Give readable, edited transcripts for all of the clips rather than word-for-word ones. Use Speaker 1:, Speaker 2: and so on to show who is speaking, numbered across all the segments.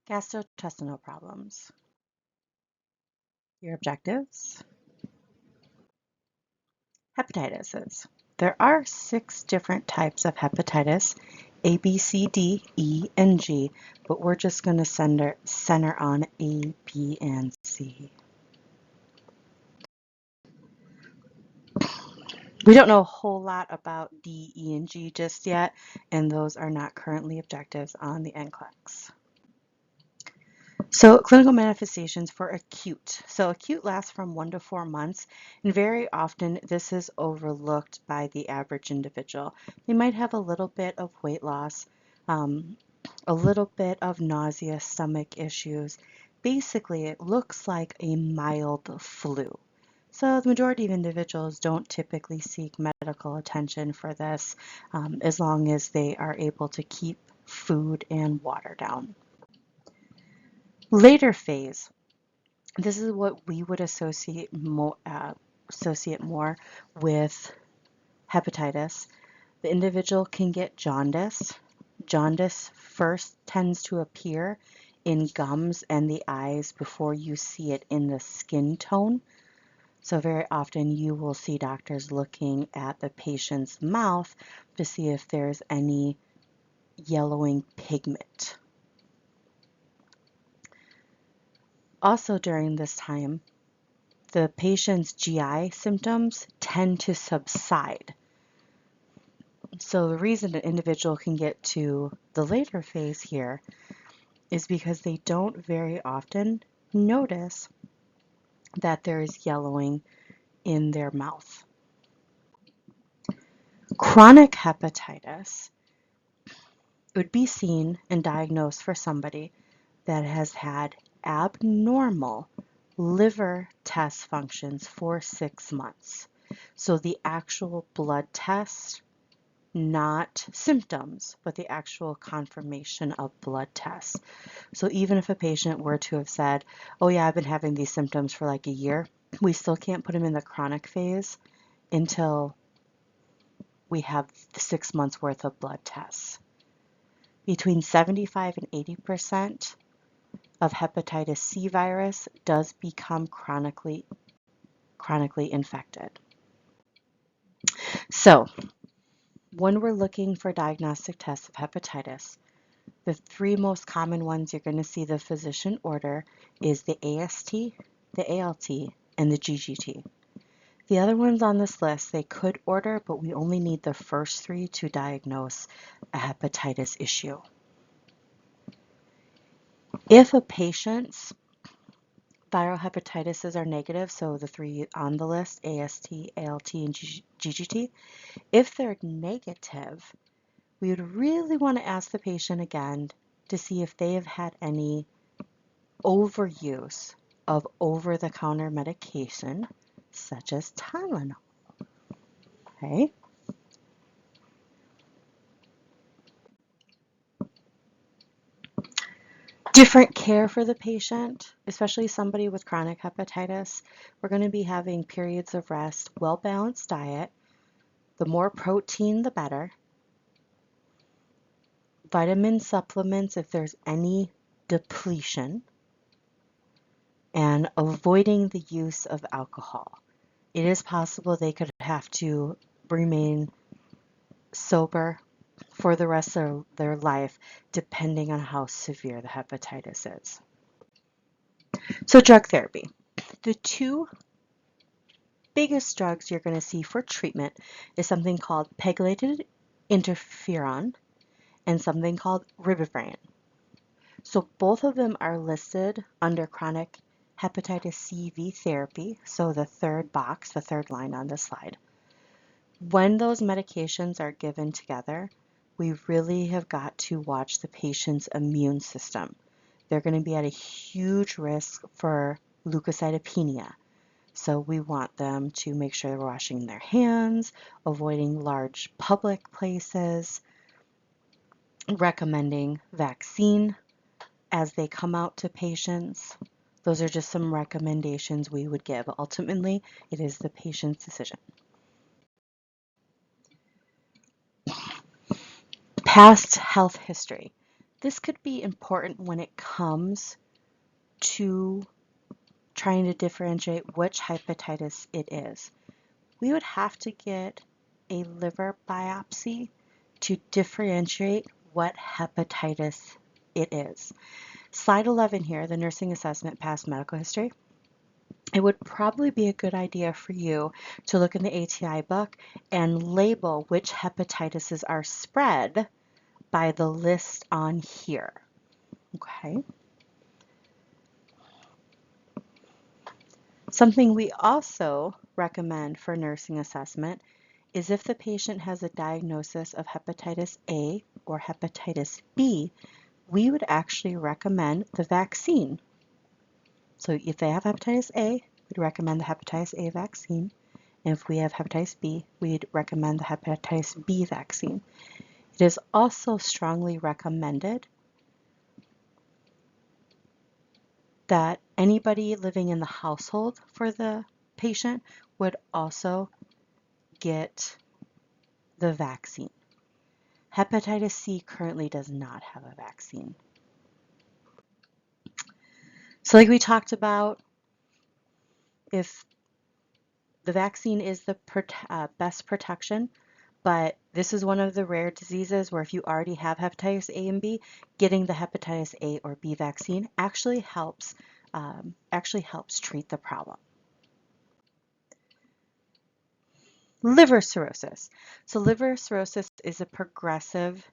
Speaker 1: Gastrointestinal problems. Your objectives. Hepatitis. There are 6 different types of hepatitis, A, B, C, D, E, and G, but we're just going to center on A, B, and C. We don't know a whole lot about D, E, and G just yet, and those are not currently objectives on the NCLEX. So clinical manifestations for acute. So acute lasts from 1 to 4 months, and very often this is overlooked by the average individual. They might have a little bit of weight loss, a little bit of nausea, stomach issues. Basically, it looks like a mild flu. So the majority of individuals don't typically seek medical attention for this as long as they are able to keep food and water down. Later phase, this is what we would associate more with hepatitis. The individual can get jaundice. Jaundice first tends to appear in gums and the eyes before you see it in the skin tone. So very often you will see doctors looking at the patient's mouth to see if there's any yellowing pigment. Also during this time, the patient's GI symptoms tend to subside. So the reason an individual can get to the later phase here is because they don't very often notice that there is yellowing in their mouth. Chronic hepatitis would be seen and diagnosed for somebody that has had abnormal liver test functions for 6 months. So the actual blood test, not symptoms, but the actual confirmation of blood tests. So even if a patient were to have said, oh yeah, I've been having these symptoms for like a year, we still can't put them in the chronic phase until we have 6 months worth of blood tests. Between 75 and 80% of hepatitis C virus does become chronically infected. So when we're looking for diagnostic tests of hepatitis, the 3 most common ones you're going to see the physician order is the AST, the ALT, and the GGT. The other ones on this list they could order, but we only need the first 3 to diagnose a hepatitis issue. If a patient's viral hepatitises are negative, so the 3 on the list, AST, ALT, and GGT, if they're negative, we would really want to ask the patient again to see if they have had any overuse of over-the-counter medication, such as Tylenol. Okay? Different care for the patient, especially somebody with chronic hepatitis. We're going to be having periods of rest, well-balanced diet. The more protein, the better. Vitamin supplements if there's any depletion, and avoiding the use of alcohol. It is possible they could have to remain sober for the rest of their life, depending on how severe the hepatitis is. So drug therapy. The 2 biggest drugs you're going to see for treatment is something called pegylated interferon and something called ribavirin. So both of them are listed under chronic hepatitis CV therapy, so the 3rd box, the 3rd line on the slide. When those medications are given together, we really have got to watch the patient's immune system. They're going to be at a huge risk for leukocytopenia. So we want them to make sure they're washing their hands, avoiding large public places, recommending vaccine as they come out to patients. Those are just some recommendations we would give. Ultimately, it is the patient's decision. Past health history. This could be important when it comes to trying to differentiate which hepatitis it is. We would have to get a liver biopsy to differentiate what hepatitis it is. Slide 11 here, the nursing assessment past medical history. It would probably be a good idea for you to look in the ATI book and label which hepatitises are spread by the list on here. Okay. Something we also recommend for nursing assessment is if the patient has a diagnosis of hepatitis A or hepatitis B, we would actually recommend the vaccine. So if they have hepatitis A, we'd recommend the hepatitis A vaccine. And if we have hepatitis B, we'd recommend the hepatitis B vaccine. It is also strongly recommended that anybody living in the household for the patient would also get the vaccine. Hepatitis C currently does not have a vaccine. So like we talked about, if the vaccine is the best protection, but this is one of the rare diseases where if you already have hepatitis A and B, getting the hepatitis A or B vaccine actually helps treat the problem. Liver cirrhosis. So liver cirrhosis is a progressive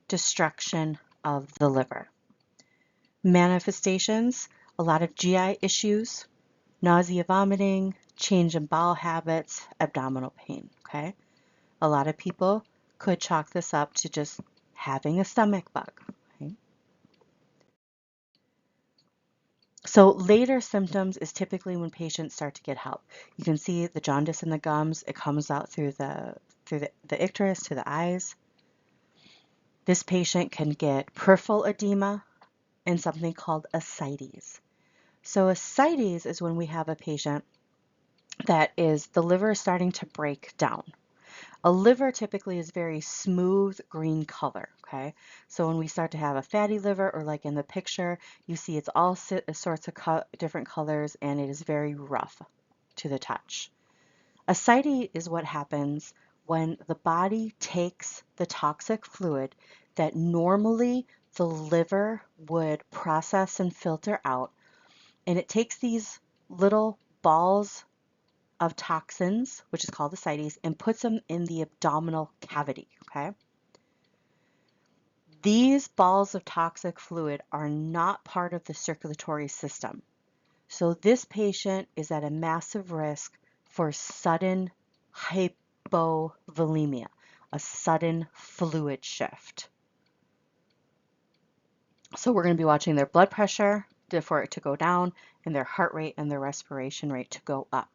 Speaker 1: destruction of the liver. Manifestations, a lot of GI issues, nausea, vomiting, change in bowel habits, abdominal pain, okay? A lot of people could chalk this up to just having a stomach bug. Okay? So later symptoms is typically when patients start to get help. You can see the jaundice in the gums. It comes out through the icterus to the eyes. This patient can get peripheral edema and something called ascites. So ascites is when we have a patient that is the liver is starting to break down. A liver typically is very smooth green color, okay? So when we start to have a fatty liver, or like in the picture, you see it's all sorts of different colors and it is very rough to the touch. Ascites is what happens when the body takes the toxic fluid that normally the liver would process and filter out, and it takes these little balls of toxins, which is called ascites, and puts them in the abdominal cavity, okay? These balls of toxic fluid are not part of the circulatory system. So this patient is at a massive risk for sudden hypovolemia, a sudden fluid shift. So we're going to be watching their blood pressure for it to go down and their heart rate and their respiration rate to go up.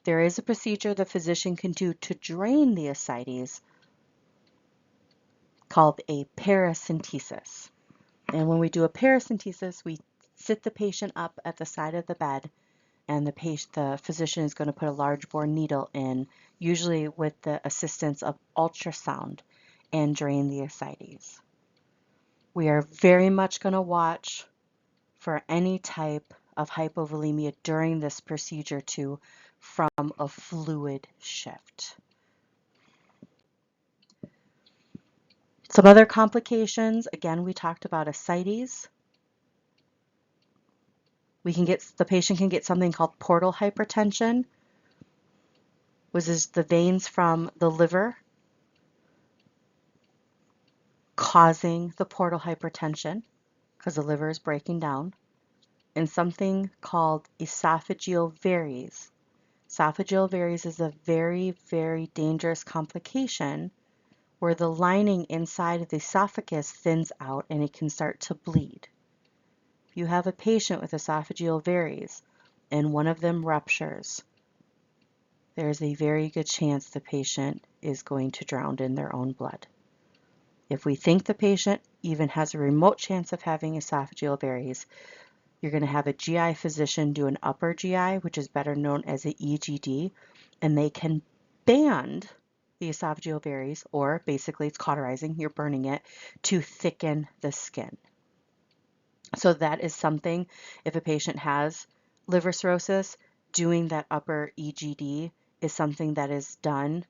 Speaker 1: There is a procedure the physician can do to drain the ascites called a paracentesis. And when we do a paracentesis, we sit the patient up at the side of the bed, and the physician is going to put a large bore needle in, usually with the assistance of ultrasound, and drain the ascites. We are very much going to watch for any type of hypovolemia during this procedure too, from a fluid shift. Some other complications, again, we talked about ascites. The patient can get something called portal hypertension, which is the veins from the liver causing the portal hypertension because the liver is breaking down, and something called esophageal varices. Esophageal varices is a very, very dangerous complication where the lining inside of the esophagus thins out and it can start to bleed. If you have a patient with esophageal varices and one of them ruptures, there's a very good chance the patient is going to drown in their own blood. If we think the patient even has a remote chance of having esophageal varices, you're going to have a GI physician do an upper GI, which is better known as an EGD, and they can band the esophageal berries, or basically it's cauterizing, you're burning it, to thicken the skin. So that is something, if a patient has liver cirrhosis, doing that upper EGD is something that is done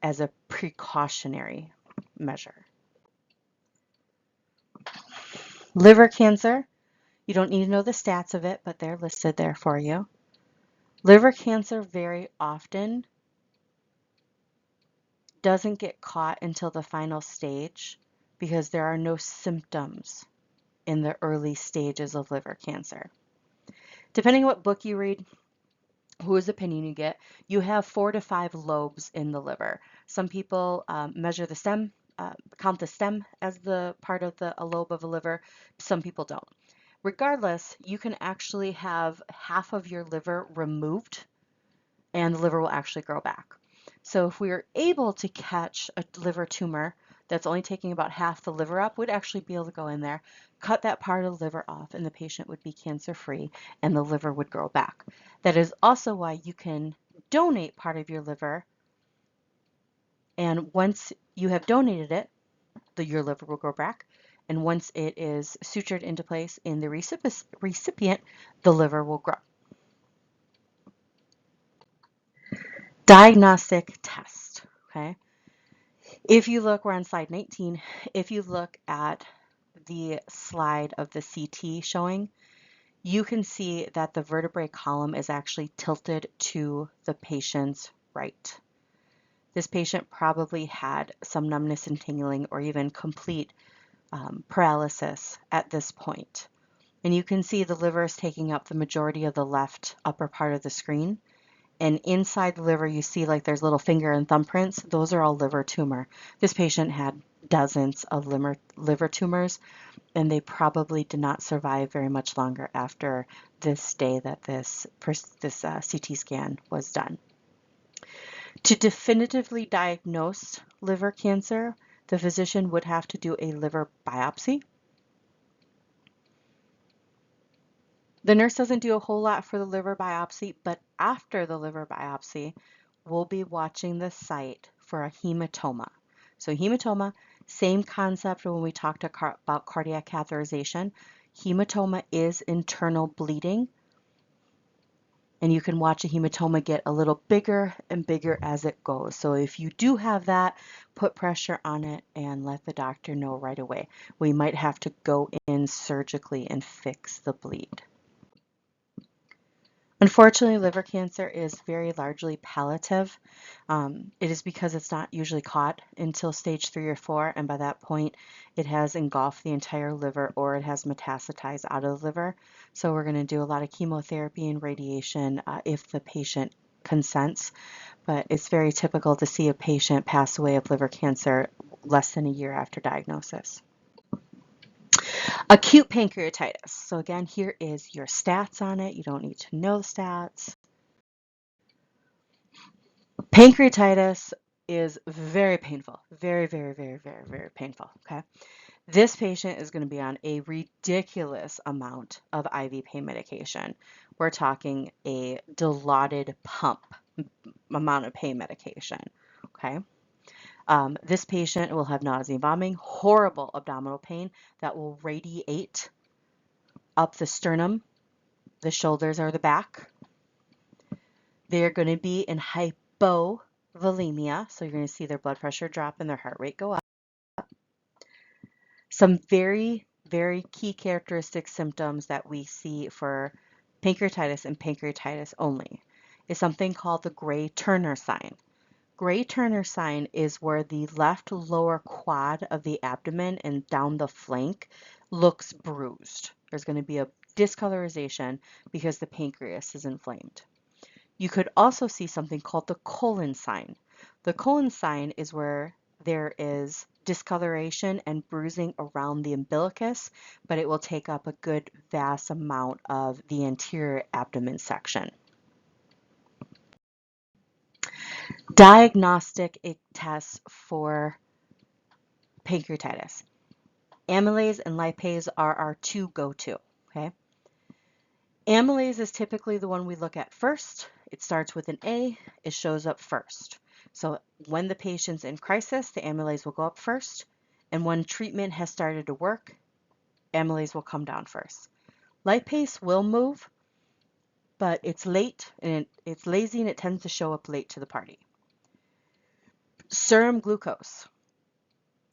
Speaker 1: as a precautionary measure. Liver cancer, you don't need to know the stats of it, but they're listed there for you. Liver cancer very often doesn't get caught until the final stage because there are no symptoms in the early stages of liver cancer. Depending on what book you read, whose opinion you get, you have 4 to 5 lobes in the liver. Some people measure the stem, count the stem as the part of a lobe of a liver. Some people don't. Regardless, you can actually have half of your liver removed and the liver will actually grow back. So if we are able to catch a liver tumor that's only taking about half the liver up, we'd actually be able to go in there, cut that part of the liver off, and the patient would be cancer-free and the liver would grow back. That is also why you can donate part of your liver, and once you have donated it, your liver will grow back. And once it is sutured into place in the recipient, the liver will grow. Diagnostic test, okay? If you look, we're on slide 19. If you look at the slide of the CT showing, you can see that the vertebrae column is actually tilted to the patient's right. This patient probably had some numbness and tingling or even complete paralysis at this point. And you can see the liver is taking up the majority of the left upper part of the screen. And inside the liver, you see like there's little finger and thumbprints. Those are all liver tumor. This patient had dozens of liver tumors, and they probably did not survive very much longer after this day that this CT scan was done. To definitively diagnose liver cancer, the physician would have to do a liver biopsy. The nurse doesn't do a whole lot for the liver biopsy, but after the liver biopsy, we'll be watching the site for a hematoma. So hematoma, same concept when we talked about cardiac catheterization. Hematoma is internal bleeding, and you can watch a hematoma get a little bigger and bigger as it goes. So if you do have that, put pressure on it and let the doctor know right away. We might have to go in surgically and fix the bleed. Unfortunately, liver cancer is very largely palliative. It is because it's not usually caught until stage 3 or 4, and by that point, it has engulfed the entire liver or it has metastasized out of the liver. So we're going to do a lot of chemotherapy and radiation if the patient consents, but it's very typical to see a patient pass away of liver cancer less than a year after diagnosis. Acute pancreatitis. So again, here is your stats on it. You don't need to know the stats. Pancreatitis is very painful. Very, very, very, very, very painful, okay? This patient is going to be on a ridiculous amount of IV pain medication. We're talking a dilaudid pump amount of pain medication, okay? This patient will have nausea and vomiting, horrible abdominal pain that will radiate up the sternum, the shoulders, or the back. They're going to be in hypovolemia, so you're going to see their blood pressure drop and their heart rate go up. Some very, very key characteristic symptoms that we see for pancreatitis and pancreatitis only is something called the Gray-Turner sign. Gray-Turner sign is where the left lower quad of the abdomen and down the flank looks bruised. There's going to be a discolorization because the pancreas is inflamed. You could also see something called the colon sign. The colon sign is where there is discoloration and bruising around the umbilicus, but it will take up a good vast amount of the anterior abdomen section. Diagnostic tests for pancreatitis. Amylase and lipase are our two go-to, okay? Amylase is typically the one we look at first. It starts with an A, it shows up first. So when the patient's in crisis, the amylase will go up first, and when treatment has started to work, amylase will come down first. Lipase will move, but it's late and it's lazy and it tends to show up late to the party. Serum glucose.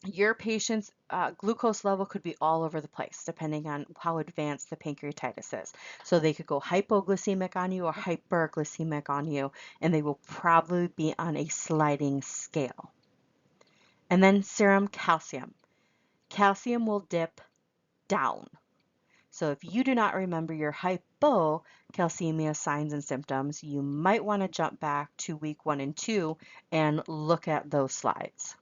Speaker 1: Your patient's glucose level could be all over the place depending on how advanced the pancreatitis is. So they could go hypoglycemic on you or hyperglycemic on you, and they will probably be on a sliding scale. And then serum calcium. Calcium will dip down. So if you do not remember your hypocalcemia signs and symptoms, you might want to jump back to week 1 and 2 and look at those slides.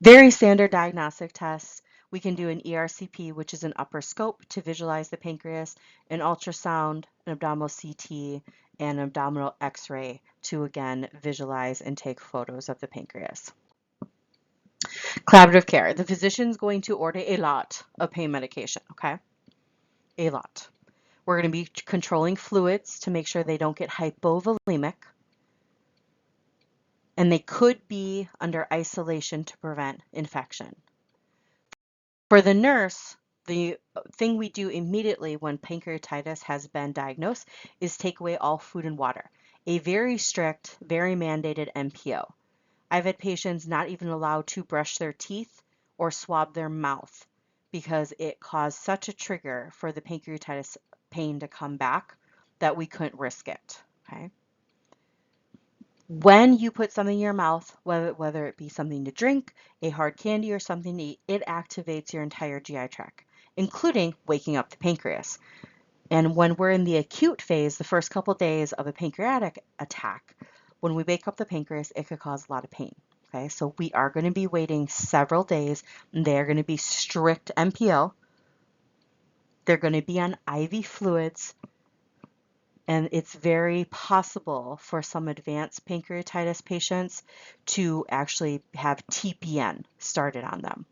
Speaker 1: Very standard diagnostic tests. We can do an ERCP, which is an upper scope to visualize the pancreas, an ultrasound, an abdominal CT, and an abdominal X-ray to again visualize and take photos of the pancreas. Collaborative care. The physician's going to order a lot of pain medication, okay? A lot. We're going to be controlling fluids to make sure they don't get hypovolemic. And they could be under isolation to prevent infection. For the nurse, the thing we do immediately when pancreatitis has been diagnosed is take away all food and water. A very strict, very mandated NPO. I've had patients not even allowed to brush their teeth or swab their mouth because it caused such a trigger for the pancreatitis pain to come back that we couldn't risk it, okay? When you put something in your mouth, whether it be something to drink, a hard candy, or something to eat, it activates your entire GI tract, including waking up the pancreas. And when we're in the acute phase, the first couple days of a pancreatic attack, when we wake up the pancreas, it could cause a lot of pain. Okay, so we are going to be waiting several days, and they are going to be strict NPO. They're going to be on IV fluids, and it's very possible for some advanced pancreatitis patients to actually have TPN started on them.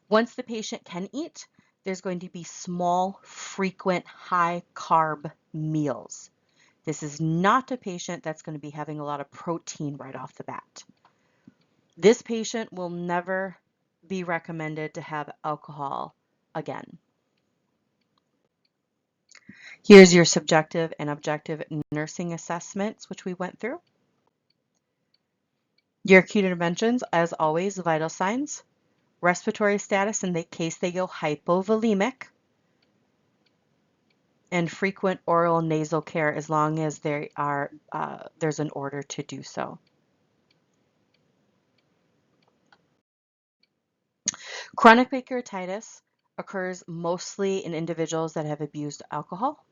Speaker 1: Once the patient can eat, there's going to be small, frequent, high-carb meals. This is not a patient that's going to be having a lot of protein right off the bat. This patient will never be recommended to have alcohol again. Here's your subjective and objective nursing assessments, which we went through. Your acute interventions, as always, vital signs, respiratory status in the case they go hypovolemic, and frequent oral nasal care as long as there's an order to do so. Chronic pancreatitis occurs mostly in individuals that have abused alcohol.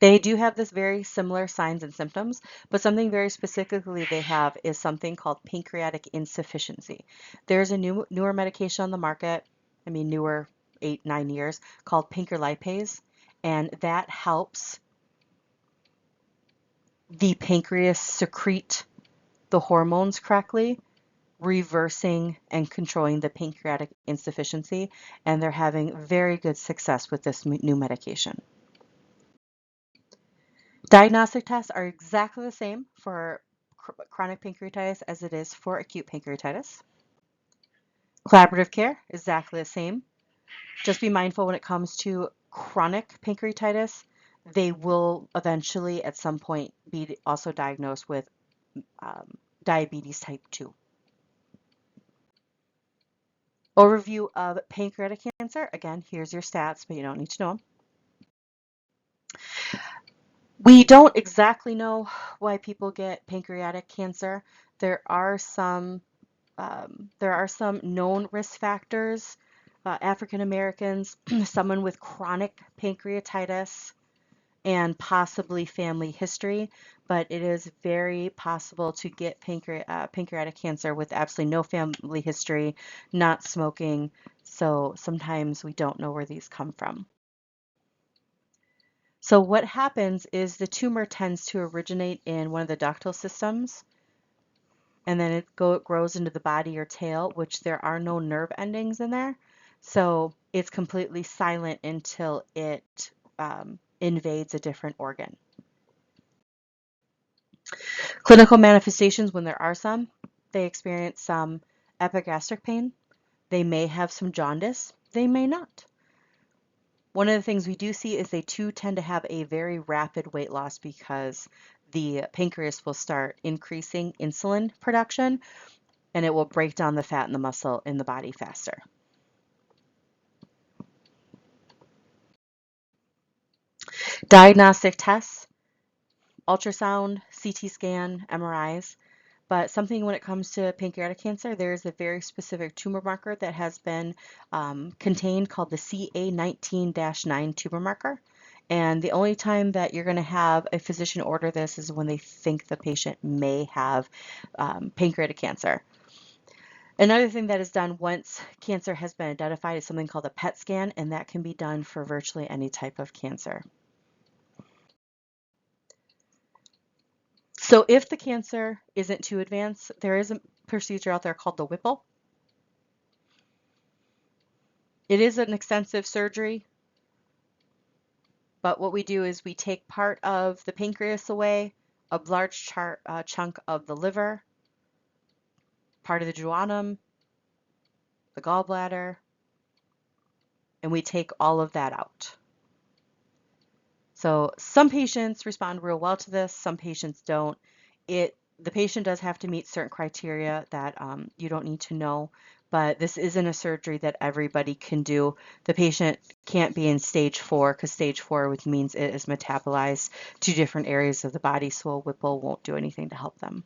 Speaker 1: They do have this very similar signs and symptoms, but something very specifically they have is something called pancreatic insufficiency. There's a newer medication on the market, newer, 8-9 years, called pancrelipase, and that helps the pancreas secrete the hormones correctly, reversing and controlling the pancreatic insufficiency, and they're having very good success with this new medication. Diagnostic tests are exactly the same for chronic pancreatitis as it is for acute pancreatitis. Collaborative care, exactly the same. Just be mindful when it comes to chronic pancreatitis, they will eventually at some point be also diagnosed with diabetes type 2. Overview of pancreatic cancer. Again, here's your stats, but you don't need to know them. We don't exactly know why people get pancreatic cancer. There are some known risk factors. African Americans, someone with chronic pancreatitis, and possibly family history, but it is very possible to get pancreatic cancer with absolutely no family history, not smoking, so sometimes we don't know where these come from. So what happens is the tumor tends to originate in one of the ductal systems, and then it grows into the body or tail, which there are no nerve endings in there. So it's completely silent until it invades a different organ. Clinical manifestations, when there are some, they experience some epigastric pain. They may have some jaundice. They may not. One of the things we do see is they too tend to have a very rapid weight loss because the pancreas will start increasing insulin production and it will break down the fat and the muscle in the body faster. Diagnostic tests, ultrasound, CT scan, MRIs. But something when it comes to pancreatic cancer, there's a very specific tumor marker that has been contained called the CA19-9 tumor marker. And the only time that you're going to have a physician order this is when they think the patient may have pancreatic cancer. Another thing that is done once cancer has been identified is something called a PET scan, and that can be done for virtually any type of cancer. So if the cancer isn't too advanced, there is a procedure out there called the Whipple. It is an extensive surgery, but what we do is we take part of the pancreas away, a large chunk of the liver, part of the duodenum, the gallbladder, and we take all of that out. So some patients respond real well to this, some patients don't. The patient does have to meet certain criteria that you don't need to know, but this isn't a surgery that everybody can do. The patient can't be in stage 4 because stage 4 which means it is metabolized to different areas of the body, so a Whipple won't do anything to help them.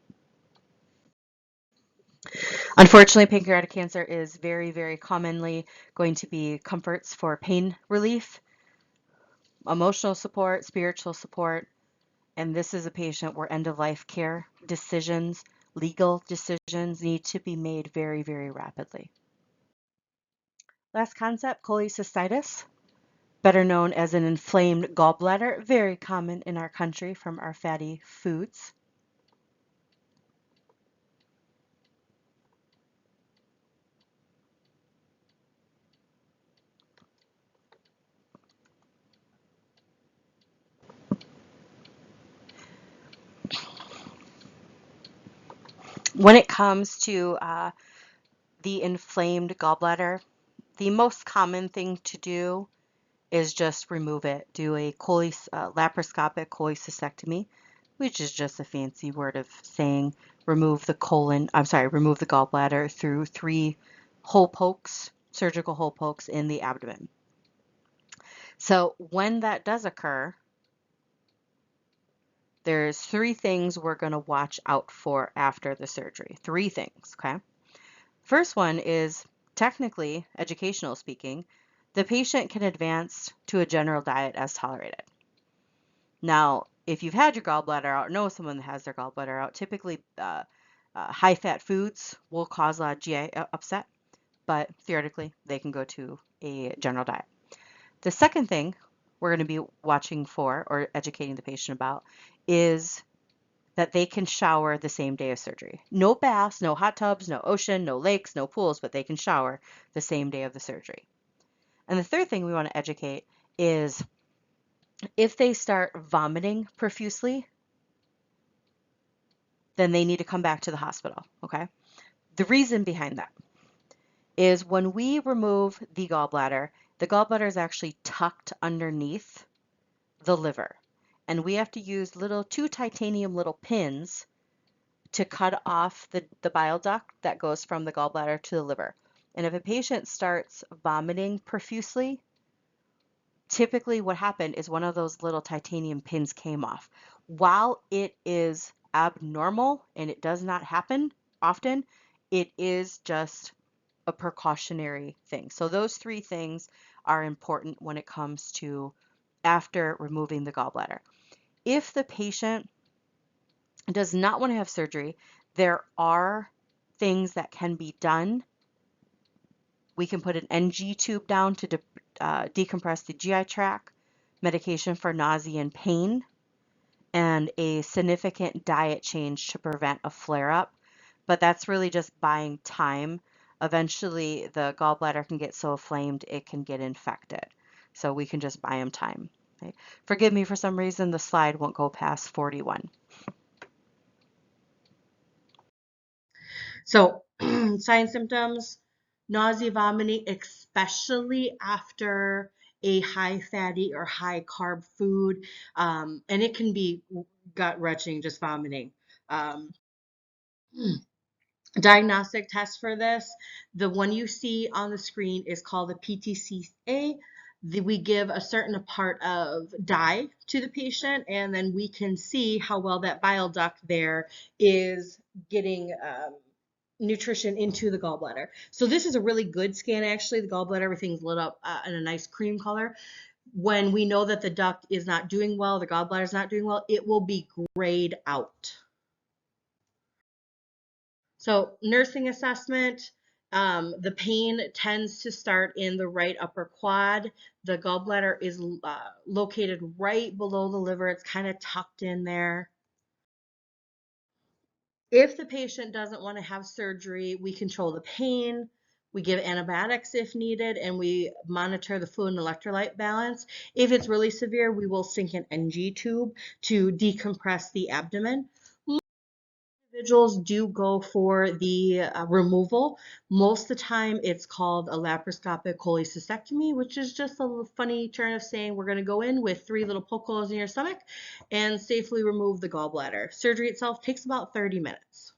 Speaker 1: Unfortunately, pancreatic cancer is very, very commonly going to be comforts for pain relief, emotional support, spiritual support, and this is a patient where end-of-life care decisions, legal decisions need to be made very, very rapidly. Last concept, cholecystitis, better known as an inflamed gallbladder, very common in our country from our fatty foods. When it comes to the inflamed gallbladder, the most common thing to do is just remove it. Do a laparoscopic cholecystectomy, which is just a fancy word of saying remove the gallbladder through 3 hole pokes, surgical hole pokes in the abdomen. So when that does occur, there's 3 things we're going to watch out for after the surgery. 3 things, okay? First one is, technically, educational speaking, the patient can advance to a general diet as tolerated. Now, if you've had your gallbladder out or know someone that has their gallbladder out, typically high-fat foods will cause a lot of GI upset, but theoretically, they can go to a general diet. The second thing we're going to be watching for or educating the patient about is that they can shower the same day of surgery. No baths, no hot tubs, no ocean, no lakes, no pools, but they can shower the same day of the surgery. And the third thing we want to educate is if they start vomiting profusely, then they need to come back to the hospital, okay? The reason behind that is when we remove the gallbladder is actually tucked underneath the liver. And we have to use 2 titanium little pins to cut off the bile duct that goes from the gallbladder to the liver. And if a patient starts vomiting profusely, typically what happened is one of those little titanium pins came off. While it is abnormal and it does not happen often, it is just a precautionary thing. So those 3 things are important when it comes to after removing the gallbladder. If the patient does not want to have surgery, there are things that can be done. We can put an NG tube down to decompress the GI tract, medication for nausea and pain, and a significant diet change to prevent a flare-up. But that's really just buying time. Eventually, the gallbladder can get so inflamed it can get infected. So we can just buy them time. Okay? Forgive me, for some reason the slide won't go past 41.
Speaker 2: So signs, symptoms, nausea, vomiting, especially after a high fatty or high carb food. And it can be gut wrenching, just vomiting. Um, Diagnostic test for this, the one you see on the screen is called a PTCA. We give a certain part of dye to the patient, and then we can see how well that bile duct there is getting nutrition into the gallbladder. So this is a really good scan, actually. The gallbladder, everything's lit up in a nice cream color. When we know that the duct is not doing well, the gallbladder is not doing well, it will be grayed out. So nursing assessment, the pain tends to start in the right upper quad. The gallbladder is located right below the liver. It's kind of tucked in there. If the patient doesn't want to have surgery, we control the pain. We give antibiotics if needed, and we monitor the fluid and electrolyte balance. If it's really severe, we will sink an NG tube to decompress the abdomen. Individuals do go for the removal. Most of the time, it's called a laparoscopic cholecystectomy, which is just a funny turn of saying we're going to go in with 3 little poke holes in your stomach and safely remove the gallbladder. Surgery itself takes about 30 minutes.